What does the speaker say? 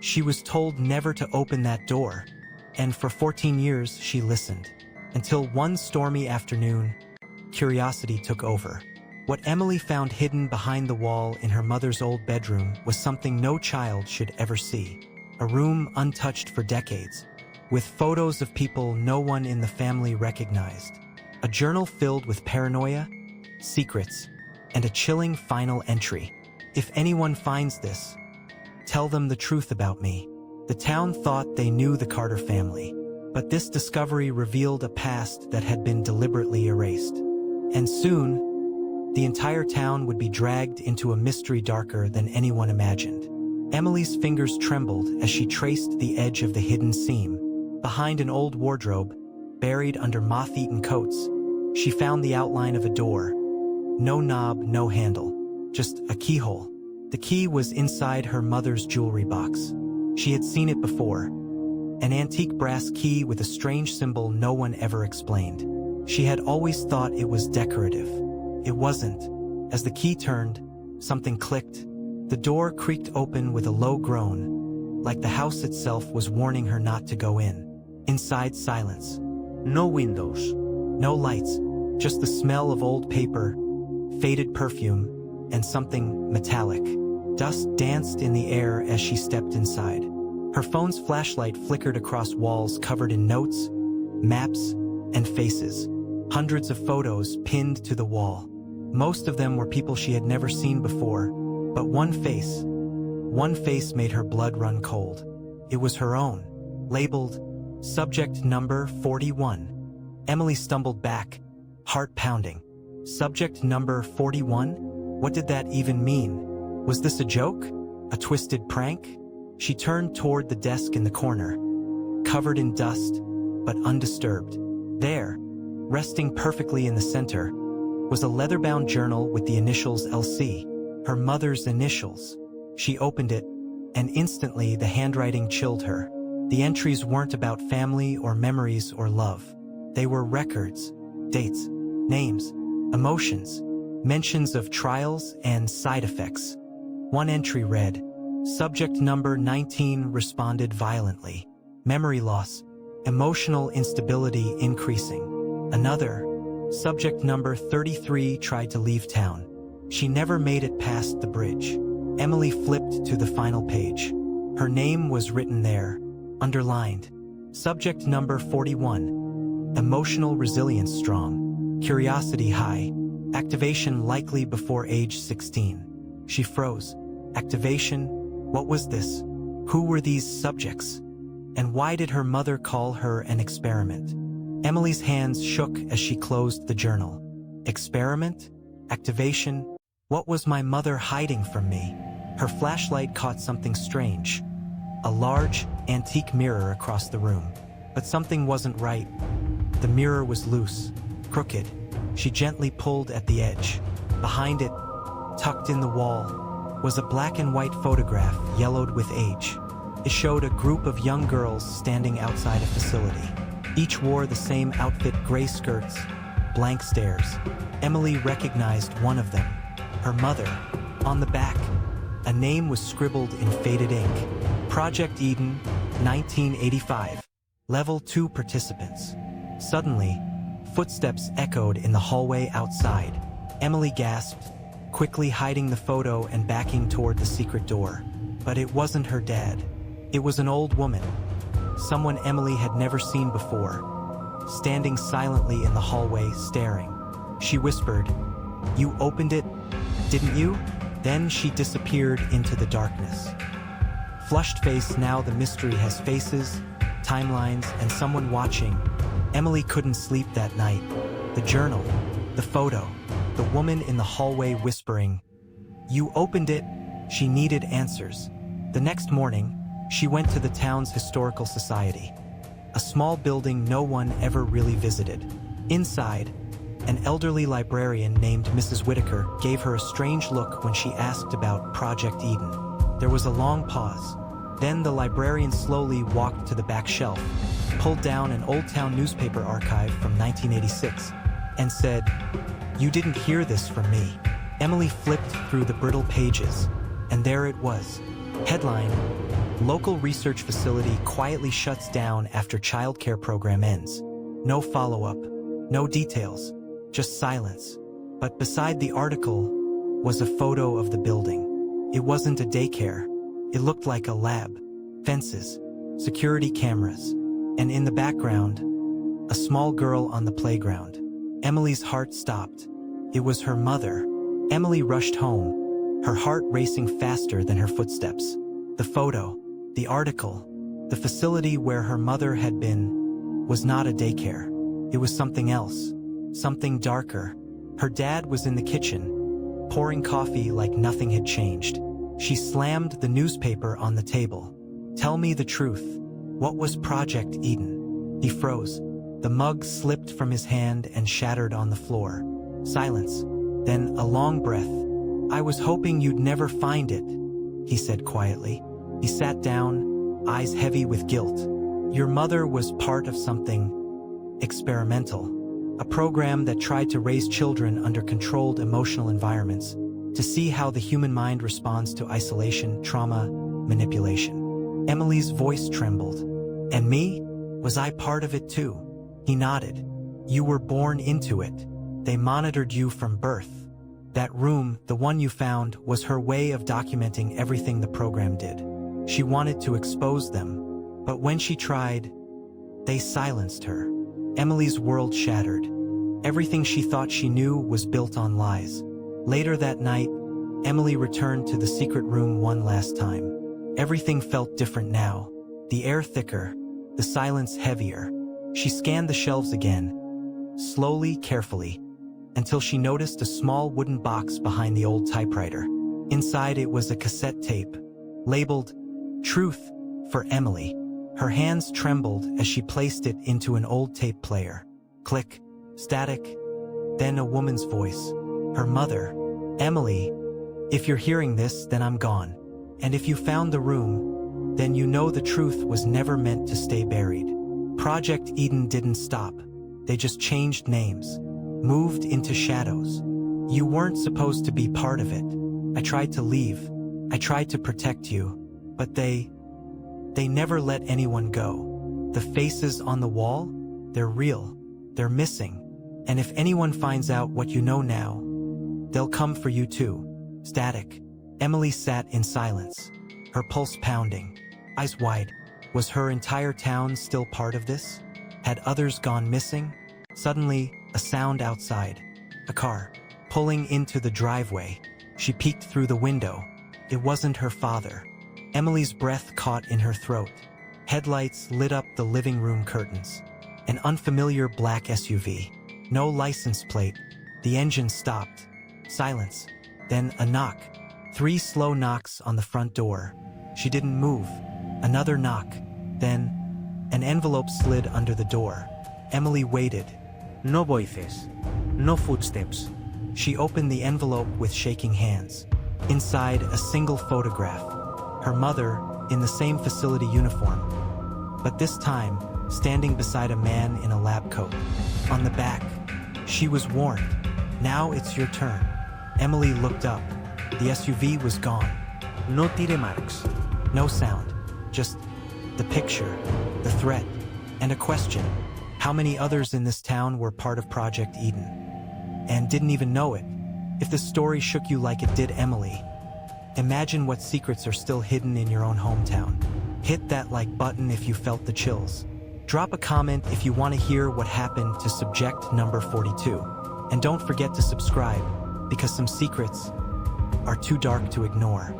She was told never to open that door, and for 14 years she listened. Until one stormy afternoon, curiosity took over. What Emily found hidden behind the wall in her mother's old bedroom was something no child should ever see. A room untouched for decades, with photos of people no one in the family recognized. A journal filled with paranoia, secrets, and a chilling final entry. If anyone finds this, tell them the truth about me. The town thought they knew the Carter family, but this discovery revealed a past that had been deliberately erased. And soon, the entire town would be dragged into a mystery darker than anyone imagined. Emily's fingers trembled as she traced the edge of the hidden seam. Behind an old wardrobe, buried under moth-eaten coats, she found the outline of a door. No knob, no handle, just a keyhole. The key was inside her mother's jewelry box. She had seen it before, an antique brass key with a strange symbol no one ever explained. She had always thought it was decorative. It wasn't. As the key turned, something clicked. The door creaked open with a low groan, like the house itself was warning her not to go in. Inside, silence. No windows, no lights, just the smell of old paper, faded perfume, and something metallic. Dust danced in the air as she stepped inside. Her phone's flashlight flickered across walls covered in notes, maps, and faces. Hundreds of photos pinned to the wall. Most of them were people she had never seen before, but one face made her blood run cold. It was her own, labeled Subject Number 41. Emily stumbled back, heart pounding. Subject Number 41? What did that even mean? Was this a joke? A twisted prank? She turned toward the desk in the corner, covered in dust, but undisturbed. There, resting perfectly in the center, was a leather-bound journal with the initials LC, her mother's initials. She opened it, and instantly the handwriting chilled her. The entries weren't about family or memories or love. They were records, dates, names, emotions, mentions of trials and side effects. One entry read, Subject Number 19 responded violently. Memory loss, emotional instability increasing. Another, Subject Number 33 tried to leave town. She never made it past the bridge. Emily flipped to the final page. Her name was written there, underlined. Subject Number 41. Emotional resilience strong. Curiosity high. Activation likely before age 16. She froze. Activation? What was this? Who were these subjects? And why did her mother call her an experiment? Emily's hands shook as she closed the journal. Experiment? Activation? What was my mother hiding from me? Her flashlight caught something strange. A large, antique mirror across the room. But something wasn't right. The mirror was loose, crooked. She gently pulled at the edge. Behind it, tucked in the wall, was a black and white photograph yellowed with age. It showed a group of young girls standing outside a facility. Each wore the same outfit, gray skirts, blank stares. Emily recognized one of them, her mother. On the back, a name was scribbled in faded ink. Project Eden, 1985. Level 2 participants. Suddenly, footsteps echoed in the hallway outside. Emily gasped, quickly hiding the photo and backing toward the secret door. But it wasn't her dad. It was an old woman, someone Emily had never seen before, standing silently in the hallway, staring. She whispered, "You opened it, didn't you?" Then she disappeared into the darkness. Flushed face, now the mystery has faces, timelines, and someone watching. Emily couldn't sleep that night. The journal, the photo, the woman in the hallway whispering, "You opened it." She needed answers. The next morning, she went to the town's historical society, a small building no one ever really visited. Inside, an elderly librarian named Mrs. Whitaker gave her a strange look when she asked about Project Eden. There was a long pause. Then the librarian slowly walked to the back shelf, pulled down an old town newspaper archive from 1986, and said, "You didn't hear this from me." Emily flipped through the brittle pages, and there it was, Headline: Local research facility quietly shuts down after childcare program ends. No follow-up, no details, just silence. But beside the article was a photo of the building. It wasn't a daycare. It looked like a lab. Fences, security cameras, and in the background, a small girl on the playground. Emily's heart stopped. It was her mother. Emily rushed home, her heart racing faster than her footsteps. The photo, the article, the facility where her mother had been, was not a daycare. It was something else, something darker. Her dad was in the kitchen, pouring coffee like nothing had changed. She slammed the newspaper on the table. Tell me the truth. What was Project Eden? He froze. The mug slipped from his hand and shattered on the floor. Silence. Then a long breath. I was hoping you'd never find it, he said quietly. He sat down, eyes heavy with guilt. Your mother was part of something experimental. A program that tried to raise children under controlled emotional environments to see how the human mind responds to isolation, trauma, manipulation. Emily's voice trembled. And me? Was I part of it too? He nodded. You were born into it. They monitored you from birth. That room, the one you found, was her way of documenting everything the program did. She wanted to expose them, but when she tried, they silenced her. Emily's world shattered. Everything she thought she knew was built on lies. Later that night, Emily returned to the secret room one last time. Everything felt different now. The air thicker, the silence heavier. She scanned the shelves again, slowly, carefully, until she noticed a small wooden box behind the old typewriter. Inside it was a cassette tape, labeled Truth for Emily. Her hands trembled as she placed it into an old tape player. Click, static, then a woman's voice. Her mother. Emily, if you're hearing this, then I'm gone. And if you found the room, then you know the truth was never meant to stay buried. Project Eden didn't stop. They just changed names, moved into shadows. You weren't supposed to be part of it. I tried to leave. I tried to protect you. But they never let anyone go. The faces on the wall, they're real. They're missing. And if anyone finds out what you know now, they'll come for you too. Static. Emily sat in silence, her pulse pounding, eyes wide. Was her entire town still part of this? Had others gone missing? Suddenly, a sound outside. A car, pulling into the driveway. She peeked through the window. It wasn't her father. Emily's breath caught in her throat. Headlights lit up the living room curtains. An unfamiliar black SUV. No license plate. The engine stopped. Silence. Then a knock. 3 slow knocks on the front door. She didn't move. Another knock. Then, an envelope slid under the door. Emily waited. No voices. No footsteps. She opened the envelope with shaking hands. Inside, a single photograph. Her mother, in the same facility uniform. But this time, standing beside a man in a lab coat. On the back, she was warned. Now it's your turn. Emily looked up. The SUV was gone. No tire marks. No sound. Just the picture, the threat, and a question. How many others in this town were part of Project Eden? And didn't even know it? If the story shook you like it did Emily, imagine what secrets are still hidden in your own hometown. Hit that like button if you felt the chills. Drop a comment if you want to hear what happened to subject number 42. And don't forget to subscribe, because some secrets are too dark to ignore.